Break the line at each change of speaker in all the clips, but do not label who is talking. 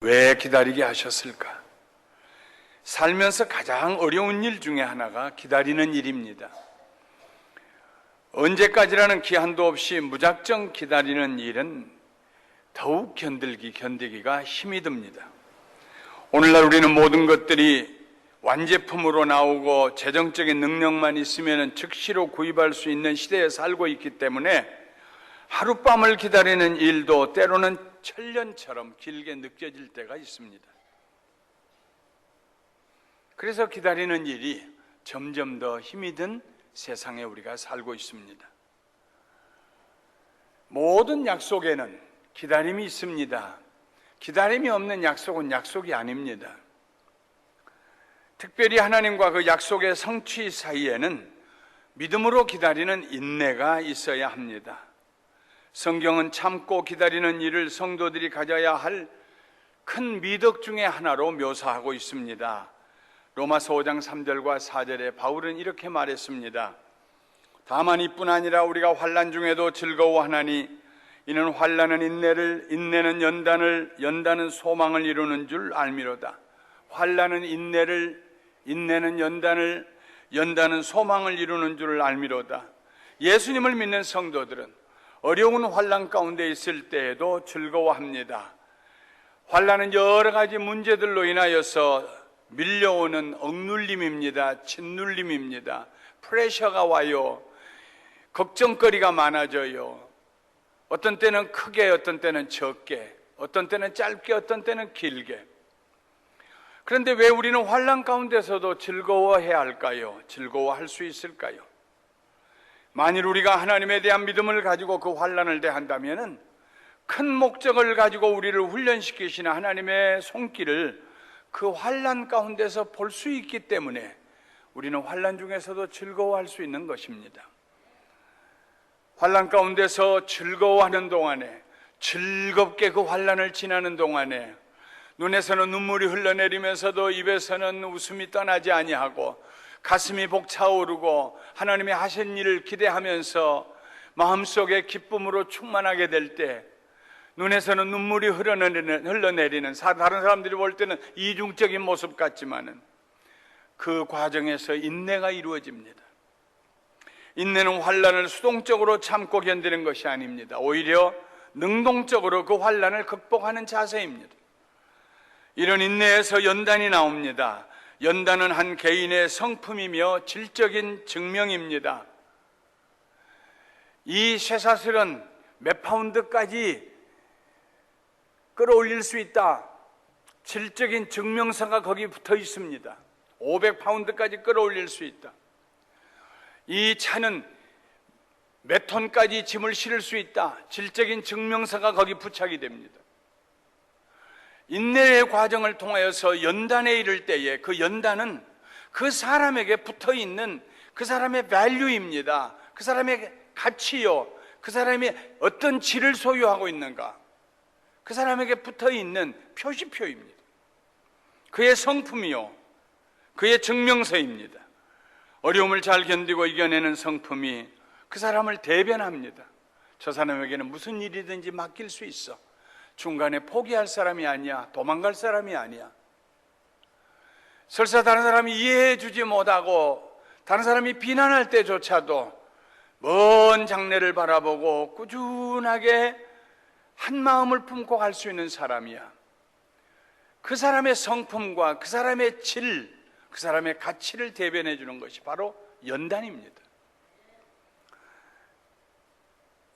왜 기다리게 하셨을까? 살면서 가장 어려운 일 중에 하나가 기다리는 일입니다. 언제까지라는 기한도 없이 무작정 기다리는 일은 더욱 견디기가 힘이 듭니다. 오늘날 우리는 모든 것들이 완제품으로 나오고 재정적인 능력만 있으면 즉시로 구입할 수 있는 시대에 살고 있기 때문에 하룻밤을 기다리는 일도 때로는 천년처럼 길게 느껴질 때가 있습니다. 그래서 기다리는 일이 점점 더 힘이 든 세상에 우리가 살고 있습니다. 모든 약속에는 기다림이 있습니다. 기다림이 없는 약속은 약속이 아닙니다. 특별히 하나님과 그 약속의 성취 사이에는 믿음으로 기다리는 인내가 있어야 합니다. 성경은 참고 기다리는 일을 성도들이 가져야 할 큰 미덕 중에 하나로 묘사하고 있습니다. 로마서 5장 3절과 4절에 바울은 이렇게 말했습니다. 다만 이뿐 아니라 우리가 환난 중에도 즐거워하나니 이는 환난은 인내를, 인내는 연단을, 연단은 소망을 이루는 줄 알미로다. 환난은 인내를, 인내는 연단을, 연단은 소망을 이루는 줄 알미로다. 예수님을 믿는 성도들은 어려운 환난 가운데 있을 때에도 즐거워합니다. 환난은 여러 가지 문제들로 인하여서 밀려오는 억눌림입니다. 짓눌림입니다. 프레셔가 와요. 걱정거리가 많아져요. 어떤 때는 크게, 어떤 때는 적게, 어떤 때는 짧게, 어떤 때는 길게. 그런데 왜 우리는 환난 가운데서도 즐거워해야 할까요? 즐거워할 수 있을까요? 만일 우리가 하나님에 대한 믿음을 가지고 그 환난을 대한다면 큰 목적을 가지고 우리를 훈련시키시는 하나님의 손길을 그 환난 가운데서 볼 수 있기 때문에 우리는 환난 중에서도 즐거워할 수 있는 것입니다. 환난 가운데서 즐거워하는 동안에, 즐겁게 그 환난을 지나는 동안에 눈에서는 눈물이 흘러내리면서도 입에서는 웃음이 떠나지 아니하고 가슴이 벅차오르고 하나님의 하신 일을 기대하면서 마음속에 기쁨으로 충만하게 될 때 눈에서는 눈물이 흘러내리는 다른 사람들이 볼 때는 이중적인 모습 같지만은 그 과정에서 인내가 이루어집니다. 인내는 환난을 수동적으로 참고 견디는 것이 아닙니다. 오히려 능동적으로 그 환난을 극복하는 자세입니다. 이런 인내에서 연단이 나옵니다. 연단은 한 개인의 성품이며 질적인 증명입니다. 이 쇠사슬은 몇 파운드까지 끌어올릴 수 있다. 질적인 증명서가 거기 붙어 있습니다. 500파운드까지 끌어올릴 수 있다. 이 차는 몇 톤까지 짐을 실을 수 있다. 질적인 증명서가 거기 부착이 됩니다. 인내의 과정을 통하여서 연단에 이를 때에 그 연단은 그 사람에게 붙어 있는 그 사람의 value입니다. 그 사람의 가치요. 그 사람이 어떤 질을 소유하고 있는가. 그 사람에게 붙어 있는 표시표입니다. 그의 성품이요. 그의 증명서입니다. 어려움을 잘 견디고 이겨내는 성품이 그 사람을 대변합니다. 저 사람에게는 무슨 일이든지 맡길 수 있어. 중간에 포기할 사람이 아니야. 도망갈 사람이 아니야. 설사 다른 사람이 이해해 주지 못하고 다른 사람이 비난할 때조차도 먼 장래를 바라보고 꾸준하게 한 마음을 품고 갈 수 있는 사람이야. 그 사람의 성품과 그 사람의 질, 그 사람의 가치를 대변해 주는 것이 바로 연단입니다.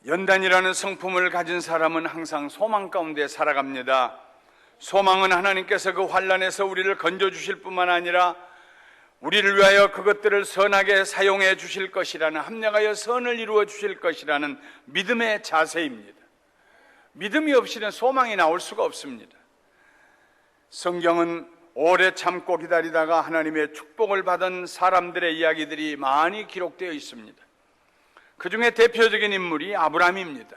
연단이라는 성품을 가진 사람은 항상 소망 가운데 살아갑니다. 소망은 하나님께서 그 환난에서 우리를 건져주실 뿐만 아니라 우리를 위하여 그것들을 선하게 사용해 주실 것이라는, 합력하여 선을 이루어 주실 것이라는 믿음의 자세입니다. 믿음이 없이는 소망이 나올 수가 없습니다. 성경은 오래 참고 기다리다가 하나님의 축복을 받은 사람들의 이야기들이 많이 기록되어 있습니다. 그 중에 대표적인 인물이 아브라함입니다.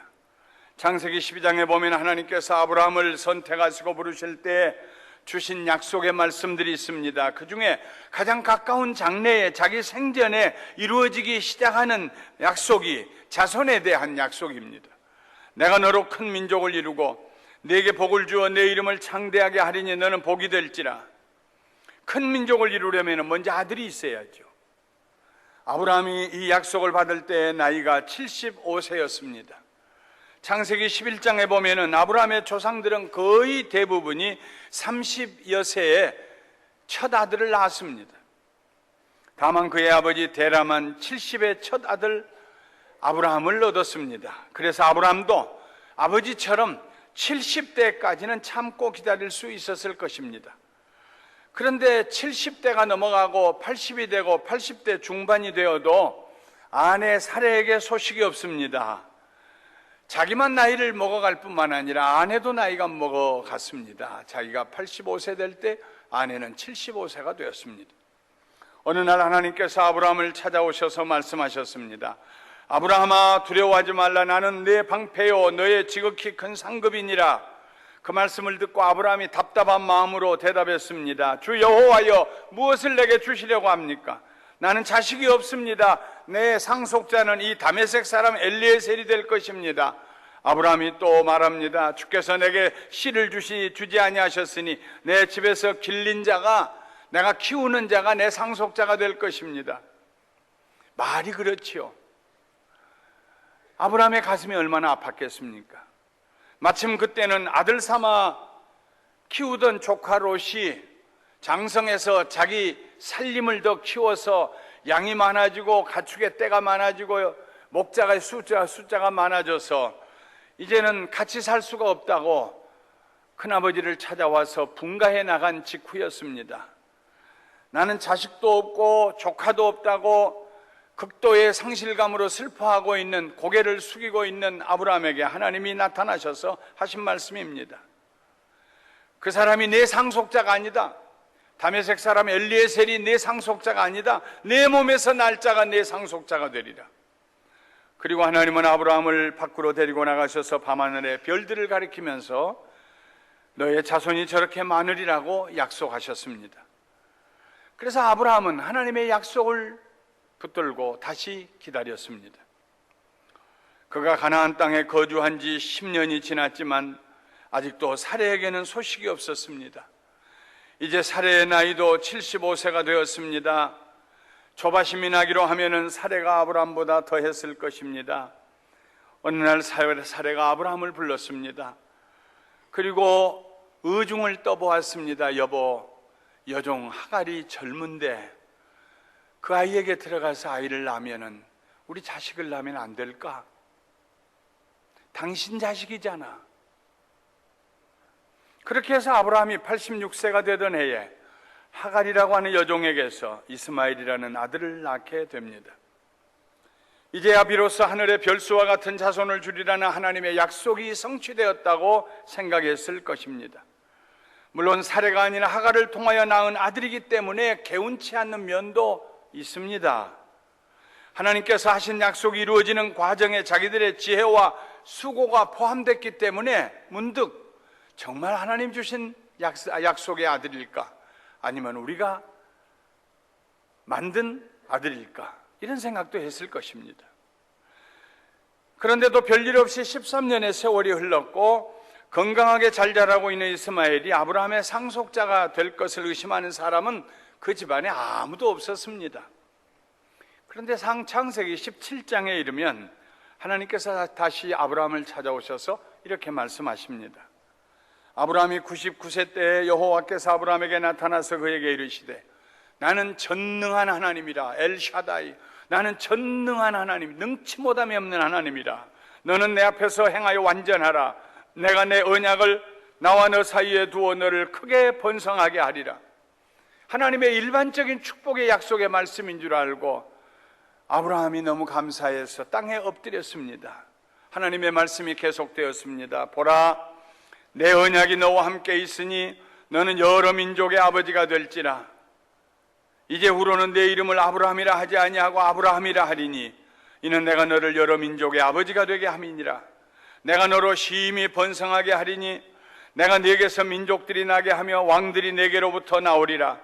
창세기 12장에 보면 하나님께서 아브라함을 선택하시고 부르실 때 주신 약속의 말씀들이 있습니다. 그 중에 가장 가까운 장래에 자기 생전에 이루어지기 시작하는 약속이 자손에 대한 약속입니다. 내가 너로 큰 민족을 이루고 네게 복을 주어 내 이름을 창대하게 하리니 너는 복이 될지라. 큰 민족을 이루려면 먼저 아들이 있어야죠. 아브라함이 이 약속을 받을 때 나이가 75세였습니다. 창세기 11장에 보면은 아브라함의 조상들은 거의 대부분이 30여 세에 첫 아들을 낳았습니다. 다만 그의 아버지 데라만 70의 첫 아들 아브라함을 얻었습니다. 그래서 아브라함도 아버지처럼 70대까지는 참고 기다릴 수 있었을 것입니다. 그런데 70대가 넘어가고 80이 되고 80대 중반이 되어도 아내 사레에게 소식이 없습니다. 자기만 나이를 먹어갈 뿐만 아니라 아내도 나이가 먹어갔습니다. 자기가 85세 될 때 아내는 75세가 되었습니다. 어느 날 하나님께서 아브라함을 찾아오셔서 말씀하셨습니다. 아브라함아, 두려워하지 말라. 나는 네 방패요 너의 지극히 큰 상급이니라. 그 말씀을 듣고 아브라함이 답답한 마음으로 대답했습니다. 주 여호와여, 무엇을 내게 주시려고 합니까? 나는 자식이 없습니다. 내 상속자는 이 다메섹 사람 엘리에셀이 될 것입니다. 아브라함이 또 말합니다. 주께서 내게 씨를 주지 아니하셨으니 내 집에서 길린 자가, 내가 키우는 자가 내 상속자가 될 것입니다. 말이 그렇지요. 아브라함의 가슴이 얼마나 아팠겠습니까? 마침 그때는 아들 삼아 키우던 조카 롯이 장성해서 자기 살림을 더 키워서 양이 많아지고 가축의 떼가 많아지고 목자가 숫자가 많아져서 이제는 같이 살 수가 없다고 큰아버지를 찾아와서 분가해 나간 직후였습니다. 나는 자식도 없고 조카도 없다고 극도의 상실감으로 슬퍼하고 있는, 고개를 숙이고 있는 아브라함에게 하나님이 나타나셔서 하신 말씀입니다. 그 사람이 내 상속자가 아니다. 다메섹 사람 엘리에셀이 내 상속자가 아니다. 내 몸에서 날 자가 내 상속자가 되리라. 그리고 하나님은 아브라함을 밖으로 데리고 나가셔서 밤하늘에 별들을 가리키면서 너의 자손이 저렇게 많으리라고 약속하셨습니다. 그래서 아브라함은 하나님의 약속을 붙들고 다시 기다렸습니다. 그가 가나안 땅에 거주한 지 10년이 지났지만 아직도 사레에게는 소식이 없었습니다. 이제 사레의 나이도 75세가 되었습니다. 조바심이 나기로 하면은 사레가 아브라함보다 더 했을 것입니다. 어느 날 사레가 아브라함을 불렀습니다. 그리고 의중을 떠보았습니다. 여보, 여종 하갈이 젊은데 그 아이에게 들어가서 아이를 낳으면은 우리 자식을 낳으면 안 될까? 당신 자식이잖아. 그렇게 해서 아브라함이 86세가 되던 해에 하갈이라고 하는 여종에게서 이스마엘이라는 아들을 낳게 됩니다. 이제야 비로소 하늘의 별수와 같은 자손을 주리라는 하나님의 약속이 성취되었다고 생각했을 것입니다. 물론 사레가 아닌 하갈을 통하여 낳은 아들이기 때문에 개운치 않는 면도 있습니다. 하나님께서 하신 약속이 이루어지는 과정에 자기들의 지혜와 수고가 포함됐기 때문에 문득 정말 하나님 주신 약속의 아들일까? 아니면 우리가 만든 아들일까? 이런 생각도 했을 것입니다. 그런데도 별일 없이 13년의 세월이 흘렀고 건강하게 잘 자라고 있는 이스마엘이 아브라함의 상속자가 될 것을 의심하는 사람은 그 집안에 아무도 없었습니다. 그런데 창세기 17장에 이르면 하나님께서 다시 아브라함을 찾아오셔서 이렇게 말씀하십니다. 아브라함이 99세 때에 여호와께서 아브라함에게 나타나서 그에게 이르시되 나는 전능한 하나님이라. 엘샤다이, 나는 전능한 하나님, 능치 못함이 없는 하나님이라. 너는 내 앞에서 행하여 완전하라. 내가 내 언약을 나와 너 사이에 두어 너를 크게 번성하게 하리라. 하나님의 일반적인 축복의 약속의 말씀인 줄 알고 아브라함이 너무 감사해서 땅에 엎드렸습니다. 하나님의 말씀이 계속되었습니다. 보라, 내 언약이 너와 함께 있으니 너는 여러 민족의 아버지가 될지라. 이제후로는 내 이름을 아브라함이라 하지 아니하고 아브라함이라 하리니 이는 내가 너를 여러 민족의 아버지가 되게 함이니라. 내가 너로 심히 번성하게 하리니 내가 네게서 민족들이 나게 하며 왕들이 네게로부터 나오리라.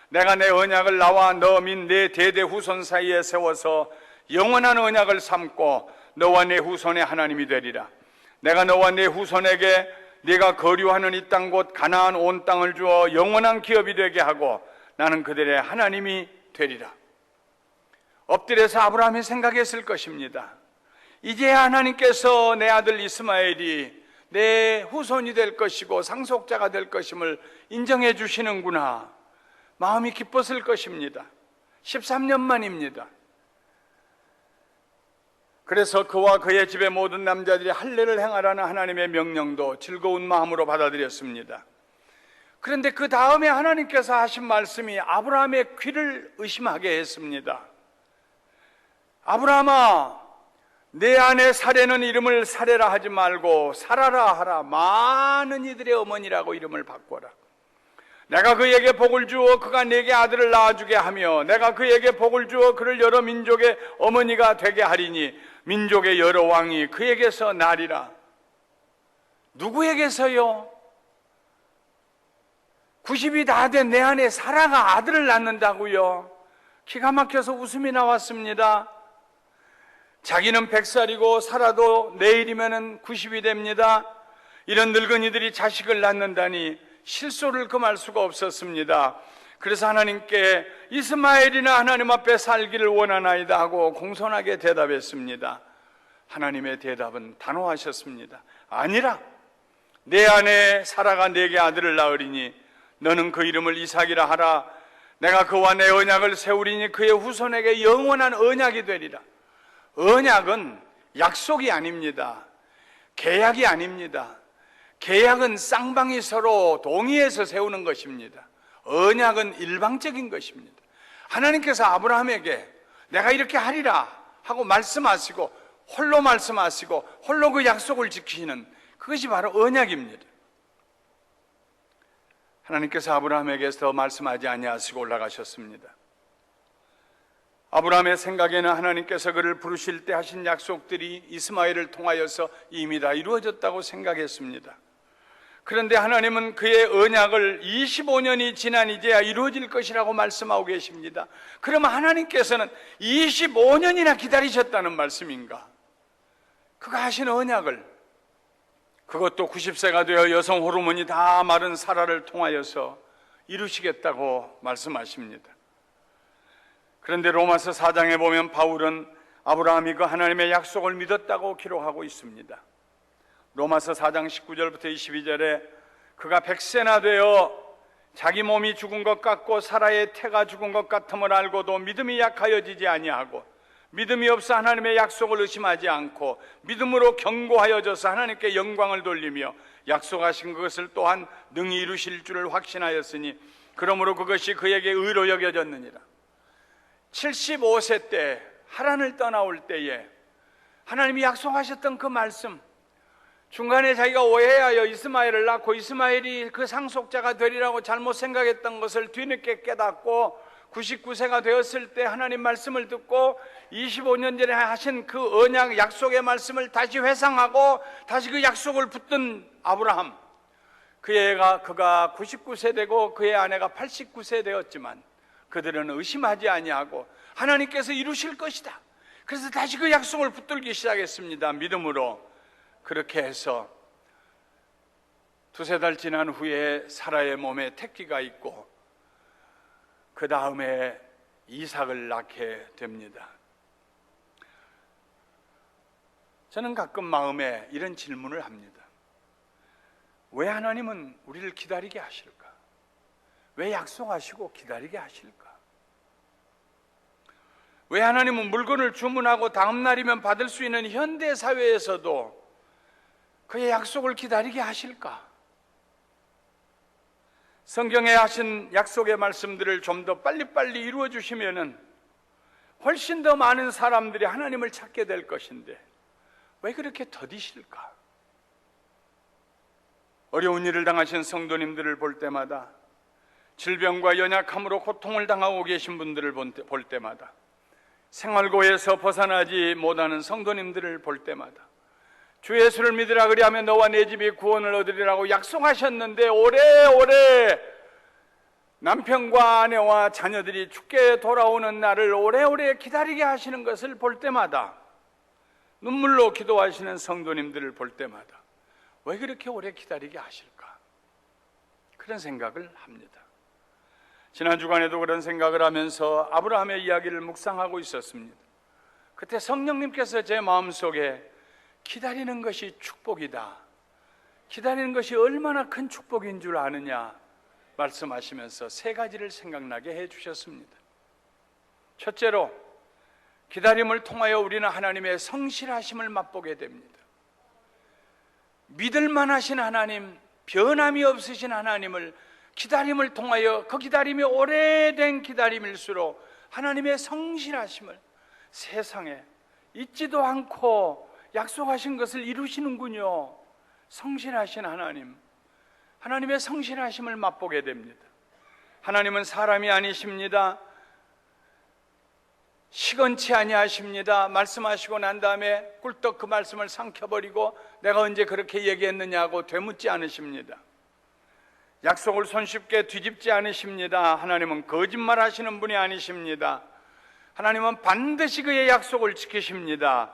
내가 내 언약을 나와 너 및 내 대대 후손 사이에 세워서 영원한 언약을 삼고 너와 내 후손의 하나님이 되리라. 내가 너와 내 후손에게 네가 거류하는 이 땅 곧 가나안 온 땅을 주어 영원한 기업이 되게 하고 나는 그들의 하나님이 되리라. 엎드려서 아브라함이 생각했을 것입니다. 이제야 하나님께서 내 아들 이스마엘이 내 후손이 될 것이고 상속자가 될 것임을 인정해 주시는구나. 마음이 기뻤을 것입니다. 13년 만입니다. 그래서 그와 그의 집의 모든 남자들이 할례를 행하라는 하나님의 명령도 즐거운 마음으로 받아들였습니다. 그런데 그 다음에 하나님께서 하신 말씀이 아브라함의 귀를 의심하게 했습니다. 아브라함아, 내 아내 사레는 이름을 사레라 하지 말고 사라라 하라. 많은 이들의 어머니라고 이름을 바꿔라. 내가 그에게 복을 주어 그가 내게 아들을 낳아주게 하며 내가 그에게 복을 주어 그를 여러 민족의 어머니가 되게 하리니 민족의 여러 왕이 그에게서 나리라. 누구에게서요? 90이 다 된 내 아내 사라가 아들을 낳는다고요? 기가 막혀서 웃음이 나왔습니다. 자기는 100살이고 살아도 내일이면 90이 됩니다. 이런 늙은이들이 자식을 낳는다니 실소를 금할 수가 없었습니다. 그래서 하나님께 이스마엘이나 하나님 앞에 살기를 원하나이다 하고 공손하게 대답했습니다. 하나님의 대답은 단호하셨습니다. 아니라 내 아내 사라가 내게 아들을 낳으리니 너는 그 이름을 이삭이라 하라. 내가 그와 내 언약을 세우리니 그의 후손에게 영원한 언약이 되리라. 언약은 약속이 아닙니다. 계약이 아닙니다. 계약은 쌍방이 서로 동의해서 세우는 것입니다. 언약은 일방적인 것입니다. 하나님께서 아브라함에게 내가 이렇게 하리라 하고 말씀하시고 홀로 말씀하시고 홀로 그 약속을 지키시는 그것이 바로 언약입니다. 하나님께서 아브라함에게서 더 말씀하지 아니하시고 올라가셨습니다. 아브라함의 생각에는 하나님께서 그를 부르실 때 하신 약속들이 이스마엘을 통하여서 이미 다 이루어졌다고 생각했습니다. 그런데 하나님은 그의 언약을 25년이 지난 이제야 이루어질 것이라고 말씀하고 계십니다. 그러면 하나님께서는 25년이나 기다리셨다는 말씀인가? 그가 하신 언약을, 그것도 90세가 되어 여성 호르몬이 다 마른 사라를 통하여서 이루시겠다고 말씀하십니다. 그런데 로마서 4장에 보면 바울은 아브라함이 그 하나님의 약속을 믿었다고 기록하고 있습니다. 로마서 4장 19절부터 22절에 그가 100세나 되어 자기 몸이 죽은 것 같고 사라의 태가 죽은 것 같음을 알고도 믿음이 약하여지지 아니하고 믿음이 없어 하나님의 약속을 의심하지 않고 믿음으로 견고하여져서 하나님께 영광을 돌리며 약속하신 그것을 또한 능히 이루실 줄을 확신하였으니 그러므로 그것이 그에게 의로 여겨졌느니라. 75세 때 하란을 떠나올 때에 하나님이 약속하셨던 그 말씀, 중간에 자기가 오해하여 이스마엘을 낳고 이스마엘이 그 상속자가 되리라고 잘못 생각했던 것을 뒤늦게 깨닫고 99세가 되었을 때 하나님 말씀을 듣고 25년 전에 하신 그 언약 약속의 말씀을 다시 회상하고 다시 그 약속을 붙든 아브라함, 그가 99세 되고 그의 아내가 89세 되었지만 그들은 의심하지 아니하고 하나님께서 이루실 것이다. 그래서 다시 그 약속을 붙들기 시작했습니다. 믿음으로. 그렇게 해서 두세 달 지난 후에 사라의 몸에 태기가 있고 그 다음에 이삭을 낳게 됩니다. 저는 가끔 마음에 이런 질문을 합니다. 왜 하나님은 우리를 기다리게 하실까? 왜 약속하시고 기다리게 하실까? 왜 하나님은 물건을 주문하고 다음 날이면 받을 수 있는 현대 사회에서도 그의 약속을 기다리게 하실까? 성경에 하신 약속의 말씀들을 좀 더 빨리빨리 이루어 주시면은 훨씬 더 많은 사람들이 하나님을 찾게 될 것인데 왜 그렇게 더디실까? 어려운 일을 당하신 성도님들을 볼 때마다, 질병과 연약함으로 고통을 당하고 계신 분들을 볼 때마다, 생활고에서 벗어나지 못하는 성도님들을 볼 때마다 주 예수를 믿으라 그리하면 너와 내 집이 구원을 얻으리라고 약속하셨는데 오래오래 남편과 아내와 자녀들이 죽게 돌아오는 날을 오래오래 기다리게 하시는 것을 볼 때마다, 눈물로 기도하시는 성도님들을 볼 때마다 왜 그렇게 오래 기다리게 하실까? 그런 생각을 합니다. 지난 주간에도 그런 생각을 하면서 아브라함의 이야기를 묵상하고 있었습니다. 그때 성령님께서 제 마음속에 기다리는 것이 축복이다, 기다리는 것이 얼마나 큰 축복인 줄 아느냐 말씀하시면서 세 가지를 생각나게 해주셨습니다. 첫째로, 기다림을 통하여 우리는 하나님의 성실하심을 맛보게 됩니다. 믿을만 하신 하나님, 변함이 없으신 하나님을 기다림을 통하여, 그 기다림이 오래된 기다림일수록 하나님의 성실하심을 세상에 잊지도 않고 약속하신 것을 이루시는군요. 성실하신 하나님, 하나님의 성실하심을 맛보게 됩니다. 하나님은 사람이 아니십니다. 시건치 아니하십니다. 말씀하시고 난 다음에 꿀떡 그 말씀을 삼켜버리고 내가 언제 그렇게 얘기했느냐고 되묻지 않으십니다. 약속을 손쉽게 뒤집지 않으십니다. 하나님은 거짓말하시는 분이 아니십니다. 하나님은 반드시 그의 약속을 지키십니다.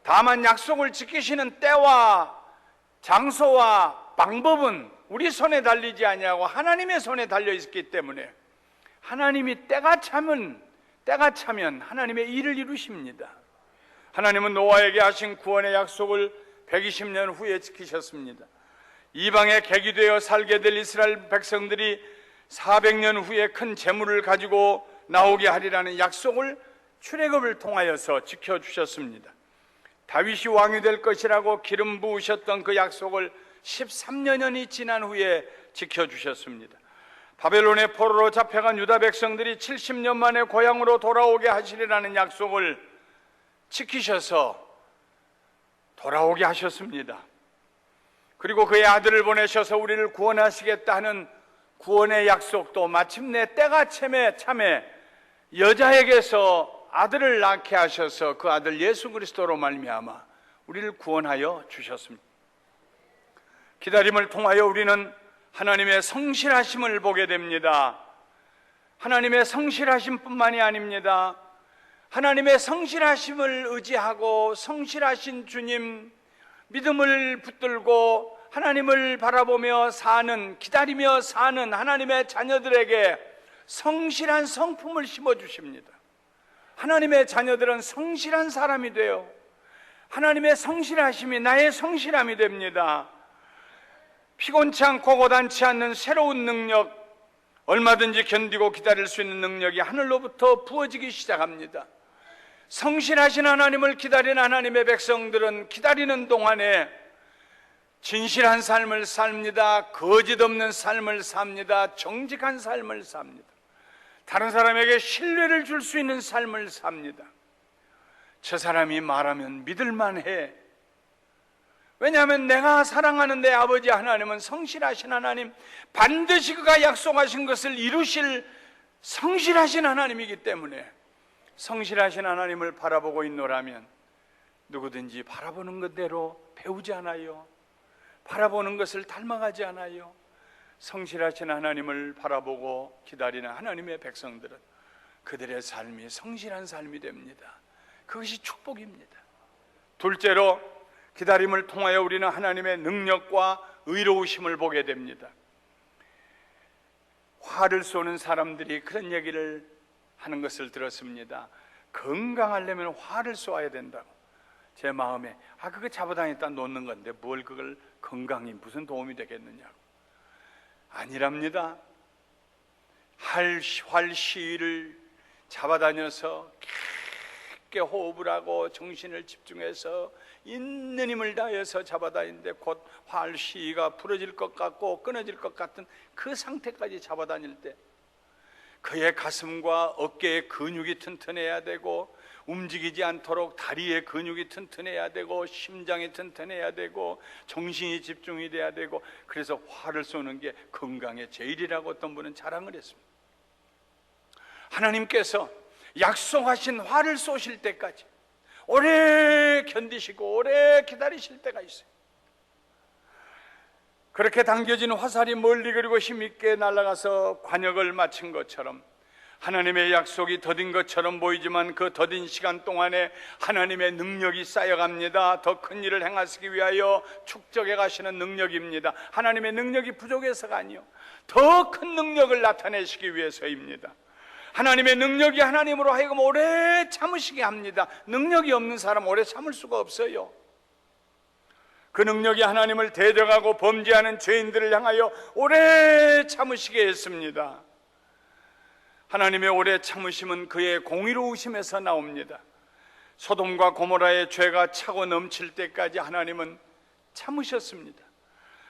다만 약속을 지키시는 때와 장소와 방법은 우리 손에 달리지 아니하고 하나님의 손에 달려있기 때문에 하나님이 때가 차면 하나님의 일을 이루십니다. 하나님은 노아에게 하신 구원의 약속을 120년 후에 지키셨습니다. 이방에 객이 되어 살게 될 이스라엘 백성들이 400년 후에 큰 재물을 가지고 나오게 하리라는 약속을 출애굽을 통하여서 지켜주셨습니다. 다윗이 왕이 될 것이라고 기름 부으셨던 그 약속을 13년이 지난 후에 지켜주셨습니다. 바벨론의 포로로 잡혀간 유다 백성들이 70년 만에 고향으로 돌아오게 하시리라는 약속을 지키셔서 돌아오게 하셨습니다. 그리고 그의 아들을 보내셔서 우리를 구원하시겠다 하는 구원의 약속도 마침내 때가 참에 여자에게서 아들을 낳게 하셔서 그 아들 예수 그리스도로 말미암아 우리를 구원하여 주셨습니다. 기다림을 통하여 우리는 하나님의 성실하심을 보게 됩니다. 하나님의 성실하심뿐만이 아닙니다. 하나님의 성실하심을 의지하고 성실하신 주님, 믿음을 붙들고 하나님을 바라보며 사는, 기다리며 사는 하나님의 자녀들에게 성실한 성품을 심어주십니다. 하나님의 자녀들은 성실한 사람이 돼요. 하나님의 성실하심이 나의 성실함이 됩니다. 피곤치 않고 고단치 않는 새로운 능력, 얼마든지 견디고 기다릴 수 있는 능력이 하늘로부터 부어지기 시작합니다. 성실하신 하나님을 기다리는 하나님의 백성들은 기다리는 동안에 진실한 삶을 삽니다. 거짓 없는 삶을 삽니다. 정직한 삶을 삽니다. 다른 사람에게 신뢰를 줄 수 있는 삶을 삽니다. 저 사람이 말하면 믿을만해. 왜냐하면 내가 사랑하는 내 아버지 하나님은 성실하신 하나님, 반드시 그가 약속하신 것을 이루실 성실하신 하나님이기 때문에 성실하신 하나님을 바라보고 있노라면 누구든지 바라보는 것대로 배우지 않아요. 바라보는 것을 닮아가지 않아요. 성실하신 하나님을 바라보고 기다리는 하나님의 백성들은 그들의 삶이 성실한 삶이 됩니다. 그것이 축복입니다. 둘째로, 기다림을 통하여 우리는 하나님의 능력과 의로우심을 보게 됩니다. 화를 쏘는 사람들이 그런 얘기를 하는 것을 들었습니다. 건강하려면 화를 쏘아야 된다고. 제 마음에 그거 잡아다녔다 놓는 건데 뭘 그걸 건강이 무슨 도움이 되겠느냐고. 아니랍니다. 활 시위를 잡아다녀서 깊게 호흡을 하고 정신을 집중해서 있는 힘을 다해서 잡아다니는데 곧 활 시위가 부러질 것 같고 끊어질 것 같은 그 상태까지 잡아다닐 때 그의 가슴과 어깨의 근육이 튼튼해야 되고 움직이지 않도록 다리의 근육이 튼튼해야 되고 심장이 튼튼해야 되고 정신이 집중이 돼야 되고, 그래서 활을 쏘는 게 건강의 제일이라고 어떤 분은 자랑을 했습니다. 하나님께서 약속하신 활을 쏘실 때까지 오래 견디시고 오래 기다리실 때가 있어요. 그렇게 당겨진 화살이 멀리 그리고 힘있게 날아가서 관역을 맞춘 것처럼 하나님의 약속이 더딘 것처럼 보이지만 그 더딘 시간 동안에 하나님의 능력이 쌓여갑니다. 더 큰 일을 행하시기 위하여 축적해 가시는 능력입니다. 하나님의 능력이 부족해서가 아니요, 더 큰 능력을 나타내시기 위해서입니다. 하나님의 능력이 하나님으로 하여금 오래 참으시게 합니다. 능력이 없는 사람 오래 참을 수가 없어요. 그 능력이 하나님을 대적하고 범죄하는 죄인들을 향하여 오래 참으시게 했습니다. 하나님의 오래 참으심은 그의 공의로우심에서 나옵니다. 소돔과 고모라의 죄가 차고 넘칠 때까지 하나님은 참으셨습니다.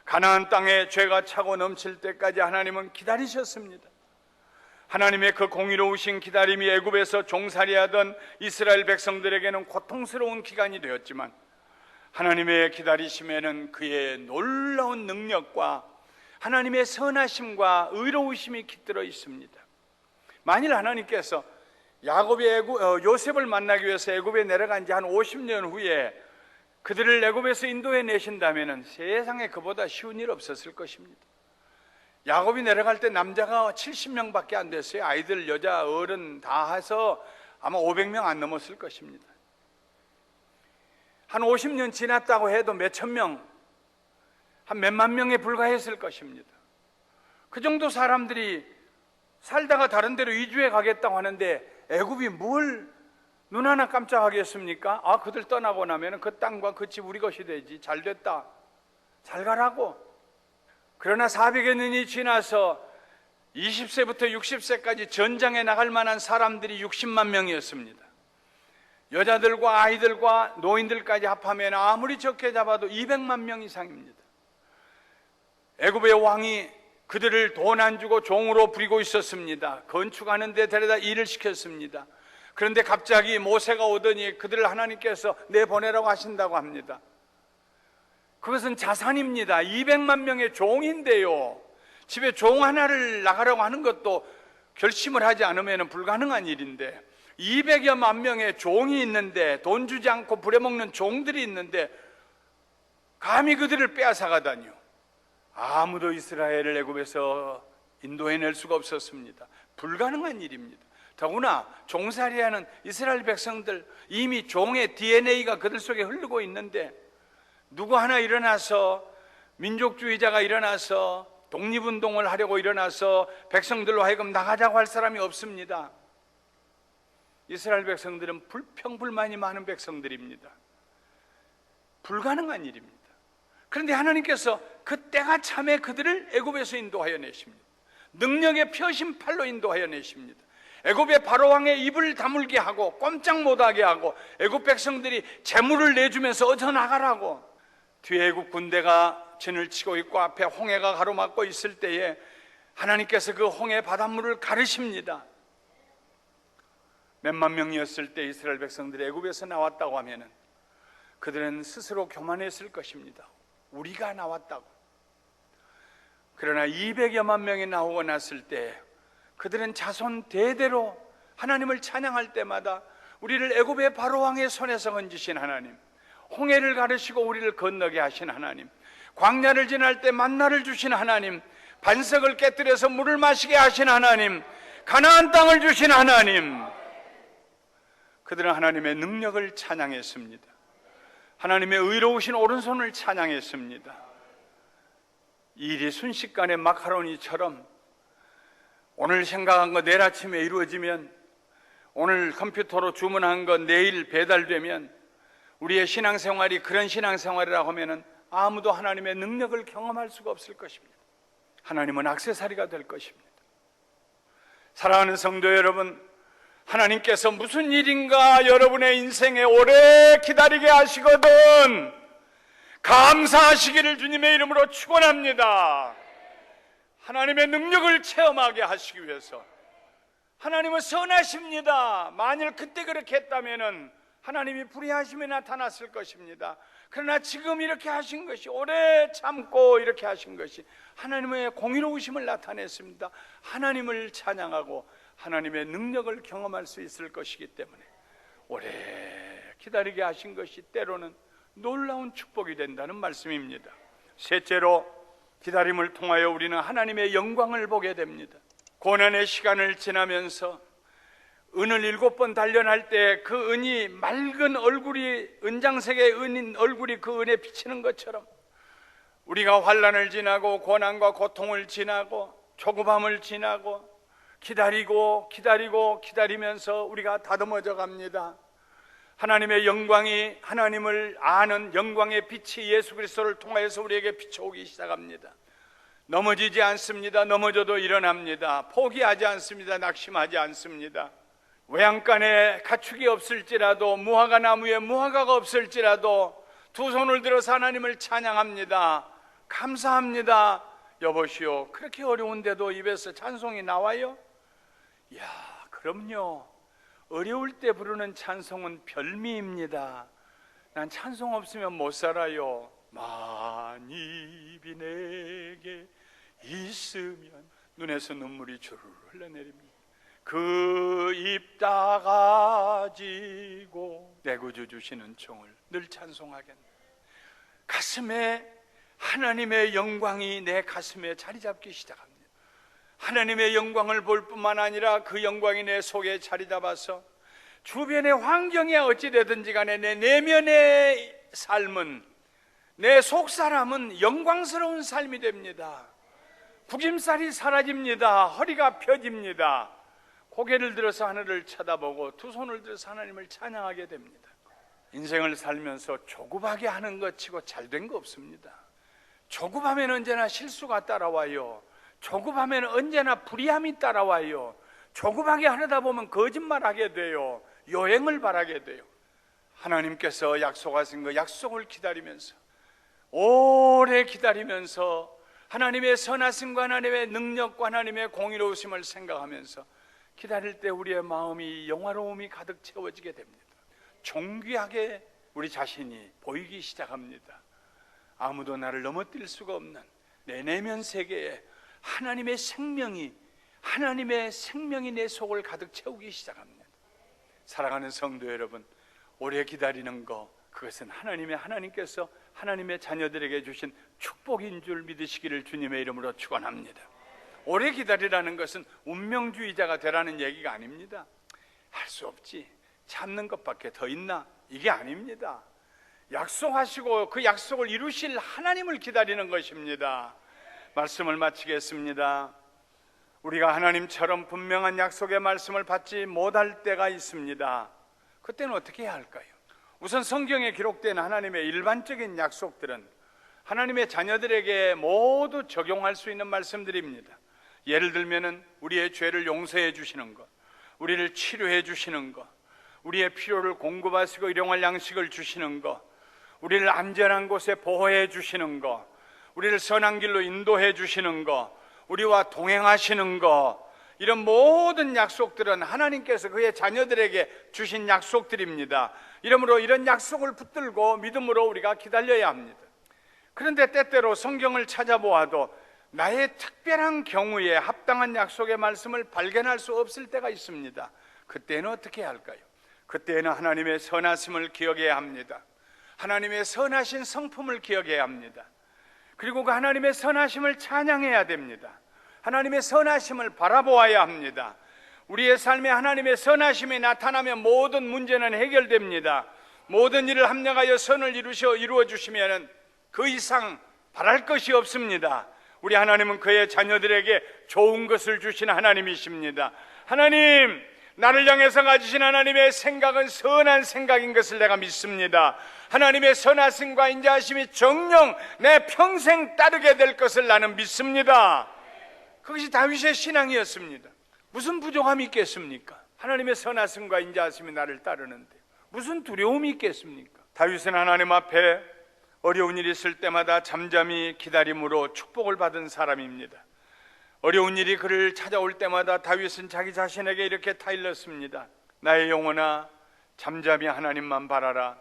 가나안 땅에 죄가 차고 넘칠 때까지 하나님은 기다리셨습니다. 하나님의 그 공의로우신 기다림이 애굽에서 종살이하던 이스라엘 백성들에게는 고통스러운 기간이 되었지만, 하나님의 기다리심에는 그의 놀라운 능력과 하나님의 선하심과 의로우심이 깃들어 있습니다. 만일 하나님께서 야곱이 요셉을 만나기 위해서 애굽에 내려간 지 한 50년 후에 그들을 애굽에서 인도해 내신다면 세상에 그보다 쉬운 일 없었을 것입니다. 야곱이 내려갈 때 남자가 70명밖에 안 됐어요. 아이들, 여자, 어른 다 해서 아마 500명 안 넘었을 것입니다. 한 50년 지났다고 해도 몇천 명, 한 몇만 명에 불과했을 것입니다. 그 정도 사람들이 살다가 다른 데로 이주해 가겠다고 하는데 애굽이 뭘 눈 하나 깜짝하겠습니까? 아, 그들 떠나고 나면 그 땅과 그 집 우리 것이 되지. 잘 됐다, 잘 가라고. 그러나 400여 년이 지나서 20세부터 60세까지 전장에 나갈 만한 사람들이 60만 명이었습니다. 여자들과 아이들과 노인들까지 합하면 아무리 적게 잡아도 200만 명 이상입니다. 애굽의 왕이 그들을 돈 안 주고 종으로 부리고 있었습니다. 건축하는 데 데려다 일을 시켰습니다. 그런데 갑자기 모세가 오더니 그들을 하나님께서 내보내라고 하신다고 합니다. 그것은 자산입니다. 200만 명의 종인데요, 집에 종 하나를 나가라고 하는 것도 결심을 하지 않으면 불가능한 일인데, 200여만 명의 종이 있는데, 돈 주지 않고 부려먹는 종들이 있는데 감히 그들을 빼앗아가다니요. 아무도 이스라엘을 애굽에서 인도해낼 수가 없었습니다. 불가능한 일입니다. 더구나 종살이하는 이스라엘 백성들, 이미 종의 DNA가 그들 속에 흐르고 있는데 누구 하나 일어나서, 민족주의자가 일어나서 독립운동을 하려고 일어나서 백성들로 하여금 나가자고 할 사람이 없습니다. 이스라엘 백성들은 불평불만이 많은 백성들입니다. 불가능한 일입니다. 그런데 하나님께서 그때가 참에 그들을 애굽에서 인도하여 내십니다. 능력의 표심팔로 인도하여 내십니다. 애굽의 바로왕의 입을 다물게 하고 꼼짝 못하게 하고 애굽 백성들이 재물을 내주면서 어서 나가라고. 뒤에 애굽 군대가 진을 치고 있고 앞에 홍해가 가로막고 있을 때에 하나님께서 그 홍해 바닷물을 가르십니다. 몇만 명이었을 때 이스라엘 백성들이 애굽에서 나왔다고 하면 그들은 스스로 교만했을 것입니다. 우리가 나왔다고. 그러나 200여만 명이 나오고 났을 때 그들은 자손 대대로 하나님을 찬양할 때마다 우리를 애굽의 바로왕의 손에서 건지신 하나님, 홍해를 가르시고 우리를 건너게 하신 하나님, 광야를 지날 때 만나를 주신 하나님, 반석을 깨뜨려서 물을 마시게 하신 하나님, 가나안 땅을 주신 하나님, 그들은 하나님의 능력을 찬양했습니다. 하나님의 의로우신 오른손을 찬양했습니다. 일이 순식간에 마카로니처럼 오늘 생각한 거 내일 아침에 이루어지면, 오늘 컴퓨터로 주문한 거 내일 배달되면 우리의 신앙생활이 그런 신앙생활이라고 하면 아무도 하나님의 능력을 경험할 수가 없을 것입니다. 하나님은 액세서리가 될 것입니다. 사랑하는 성도 여러분, 하나님께서 무슨 일인가 여러분의 인생에 오래 기다리게 하시거든 감사하시기를 주님의 이름으로 축원합니다. 하나님의 능력을 체험하게 하시기 위해서. 하나님은 선하십니다. 만일 그때 그렇게 했다면 하나님이 불의하심이 나타났을 것입니다. 그러나 지금 이렇게 하신 것이, 오래 참고 이렇게 하신 것이 하나님의 공의로우심을 나타냈습니다. 하나님을 찬양하고 하나님의 능력을 경험할 수 있을 것이기 때문에 오래 기다리게 하신 것이 때로는 놀라운 축복이 된다는 말씀입니다. 셋째로, 기다림을 통하여 우리는 하나님의 영광을 보게 됩니다. 고난의 시간을 지나면서 은을 7번 단련할 때 그 은이 맑은 얼굴이, 은장색의 은인 얼굴이 그 은에 비치는 것처럼 우리가 환난을 지나고 고난과 고통을 지나고 조급함을 지나고 기다리면서 우리가 다듬어져 갑니다. 하나님의 영광이, 하나님을 아는 영광의 빛이 예수 그리스도를 통하여서 우리에게 비춰오기 시작합니다. 넘어지지 않습니다. 넘어져도 일어납니다. 포기하지 않습니다. 낙심하지 않습니다. 외양간에 가축이 없을지라도, 무화과 나무에 무화과가 없을지라도 두 손을 들어서 하나님을 찬양합니다. 감사합니다. 여보시오, 그렇게 어려운데도 입에서 찬송이 나와요? 이야, 그럼요. 어려울 때 부르는 찬송은 별미입니다. 난 찬송 없으면 못 살아요. 만입이 내게 있으면 눈에서 눈물이 주르르 흘러내립니다. 그 입 다 가지고 내 구주 주시는 총을 늘 찬송하겠네. 가슴에 하나님의 영광이 내 가슴에 자리 잡기 시작합니다. 하나님의 영광을 볼 뿐만 아니라 그 영광이 내 속에 자리 잡아서 주변의 환경이 어찌되든지 간에 내 내면의 삶은, 내 속사람은 영광스러운 삶이 됩니다. 구김살이 사라집니다. 허리가 펴집니다. 고개를 들어서 하늘을 쳐다보고 두 손을 들어서 하나님을 찬양하게 됩니다. 인생을 살면서 조급하게 하는 것 치고 잘된 거 없습니다. 조급하면 언제나 실수가 따라와요. 조급하면 언제나 불의함이 따라와요. 조급하게 하려다 보면 거짓말하게 돼요. 요행을 바라게 돼요. 하나님께서 약속하신 그 약속을 기다리면서, 오래 기다리면서 하나님의 선하심과 하나님의 능력과 하나님의 공의로우심을 생각하면서 기다릴 때 우리의 마음이 영화로움이 가득 채워지게 됩니다. 존귀하게 우리 자신이 보이기 시작합니다. 아무도 나를 넘어뜨릴 수가 없는 내 내면 세계에 하나님의 생명이 내 속을 가득 채우기 시작합니다. 사랑하는 성도 여러분, 오래 기다리는 거, 그것은 하나님께서 하나님의 자녀들에게 주신 축복인 줄 믿으시기를 주님의 이름으로 축원합니다. 오래 기다리라는 것은 운명주의자가 되라는 얘기가 아닙니다. 할 수 없지, 참는 것밖에 더 있나? 이게 아닙니다. 약속하시고 그 약속을 이루실 하나님을 기다리는 것입니다. 말씀을 마치겠습니다. 우리가 하나님처럼 분명한 약속의 말씀을 받지 못할 때가 있습니다. 그때는 어떻게 해야 할까요? 우선 성경에 기록된 하나님의 일반적인 약속들은 하나님의 자녀들에게 모두 적용할 수 있는 말씀들입니다. 예를 들면은 우리의 죄를 용서해 주시는 것, 우리를 치료해 주시는 것, 우리의 필요를 공급하시고 일용할 양식을 주시는 것, 우리를 안전한 곳에 보호해 주시는 것, 우리를 선한 길로 인도해 주시는 것, 우리와 동행하시는 것, 이런 모든 약속들은 하나님께서 그의 자녀들에게 주신 약속들입니다. 이러므로 이런 약속을 붙들고 믿음으로 우리가 기다려야 합니다. 그런데 때때로 성경을 찾아보아도 나의 특별한 경우에 합당한 약속의 말씀을 발견할 수 없을 때가 있습니다. 그때는 어떻게 해야 할까요? 그때는 하나님의 선하심을 기억해야 합니다. 하나님의 선하신 성품을 기억해야 합니다. 그리고 그 하나님의 선하심을 찬양해야 됩니다. 하나님의 선하심을 바라보아야 합니다. 우리의 삶에 하나님의 선하심이 나타나면 모든 문제는 해결됩니다. 모든 일을 합력하여 선을 이루어 주시면 그 이상 바랄 것이 없습니다. 우리 하나님은 그의 자녀들에게 좋은 것을 주시는 하나님이십니다. 하나님, 나를 향해서 가지신 하나님의 생각은 선한 생각인 것을 내가 믿습니다. 하나님의 선하심과 인자하심이 정녕 내 평생 따르게 될 것을 나는 믿습니다. 그것이 다윗의 신앙이었습니다. 무슨 부족함이 있겠습니까? 하나님의 선하심과 인자하심이 나를 따르는데 무슨 두려움이 있겠습니까? 다윗은 하나님 앞에 어려운 일이 있을 때마다 잠잠히 기다림으로 축복을 받은 사람입니다. 어려운 일이 그를 찾아올 때마다 다윗은 자기 자신에게 이렇게 타일렀습니다. 나의 영혼아, 잠잠히 하나님만 바라라.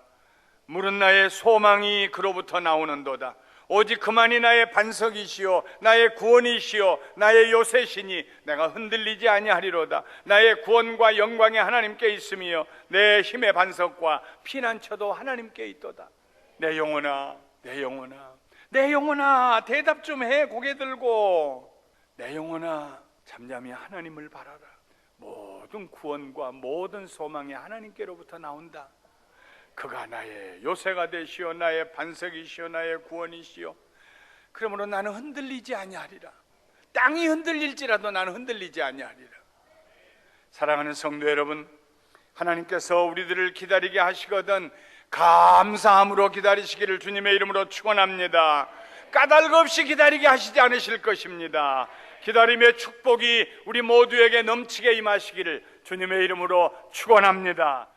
물은 나의 소망이 그로부터 나오는도다. 오직 그만이 나의 반석이시요 나의 구원이시요 나의 요새시니 내가 흔들리지 아니하리로다. 나의 구원과 영광이 하나님께 있으며 내 힘의 반석과 피난처도 하나님께 있도다. 내 영혼아, 내 영혼아, 내 영혼아, 대답 좀 해. 고개 들고. 내 영혼아, 잠잠히 하나님을 바라라. 모든 구원과 모든 소망이 하나님께로부터 나온다. 그가 나의 요새가 되시오, 나의 반석이시오, 나의 구원이시오. 그러므로 나는 흔들리지 아니하리라. 땅이 흔들릴지라도 나는 흔들리지 아니하리라. 사랑하는 성도 여러분, 하나님께서 우리들을 기다리게 하시거든 감사함으로 기다리시기를 주님의 이름으로 축원합니다. 까닭 없이 기다리게 하시지 않으실 것입니다. 기다림의 축복이 우리 모두에게 넘치게 임하시기를 주님의 이름으로 축원합니다.